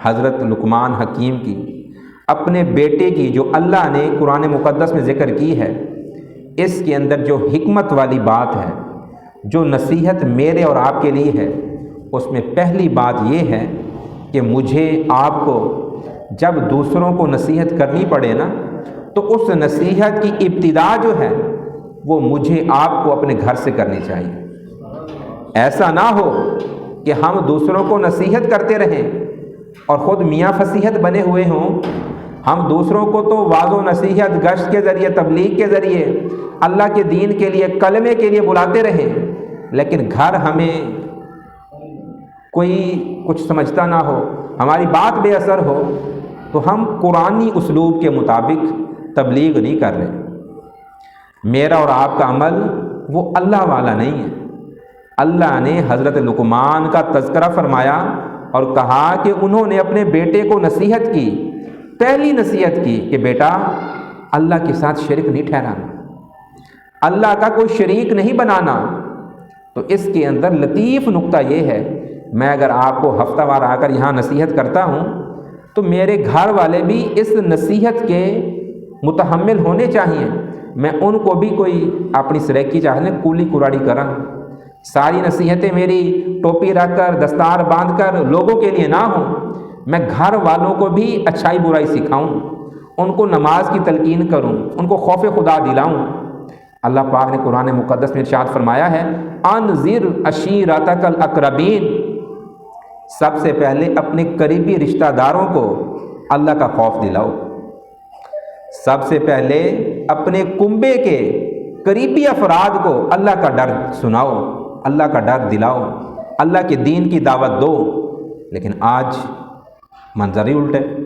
حضرت لقمان حکیم کی، اپنے بیٹے کی جو اللہ نے قرآن مقدس میں ذکر کی ہے، اس کے اندر جو حکمت والی بات ہے، جو نصیحت میرے اور آپ کے لیے ہے، اس میں پہلی بات یہ ہے کہ مجھے آپ کو جب دوسروں کو نصیحت کرنی پڑے نا، تو اس نصیحت کی ابتدا جو ہے وہ مجھے آپ کو اپنے گھر سے کرنی چاہیے۔ ایسا نہ ہو کہ ہم دوسروں کو نصیحت کرتے رہیں اور خود میاں فصیحت بنے ہوئے ہوں۔ ہم دوسروں کو تو واعظ و نصیحت، گشت کے ذریعے، تبلیغ کے ذریعے، اللہ کے دین کے لیے، کلمے کے لیے بلاتے رہیں، لیکن گھر ہمیں کوئی کچھ سمجھتا نہ ہو، ہماری بات بے اثر ہو، تو ہم قرآنی اسلوب کے مطابق تبلیغ نہیں کر رہے۔ میرا اور آپ کا عمل وہ اللہ والا نہیں ہے۔ اللہ نے حضرت لقمان کا تذکرہ فرمایا اور کہا کہ انہوں نے اپنے بیٹے کو نصیحت کی، پہلی نصیحت کی کہ بیٹا اللہ کے ساتھ شرک نہیں ٹھہرانا، اللہ کا کوئی شریک نہیں بنانا۔ تو اس کے اندر لطیف نقطہ یہ ہے، میں اگر آپ کو ہفتہ وار آ کر یہاں نصیحت کرتا ہوں تو میرے گھر والے بھی اس نصیحت کے متحمل ہونے چاہیے۔ میں ان کو بھی کوئی اپنی سریکی چاہنے کولی کراڑی کرا، ساری نصیحتیں میری ٹوپی رکھ کر، دستار باندھ کر لوگوں کے لیے نہ ہوں، میں گھر والوں کو بھی اچھائی برائی سکھاؤں، ان کو نماز کی تلقین کروں، ان کو خوف خدا دلاؤں۔ اللہ پاک نے قرآن مقدس میں ارشاد فرمایا ہے، انذر عشیرتک الاقربین، سب سے پہلے اپنے قریبی رشتہ داروں کو اللہ کا خوف دلاؤ، سب سے پہلے اپنے کنبے کے قریبی افراد کو اللہ کا ڈر سناؤ، اللہ کا ڈر دلاؤ، اللہ کے دین کی دعوت دو۔ لیکن آج منظر ہی الٹے۔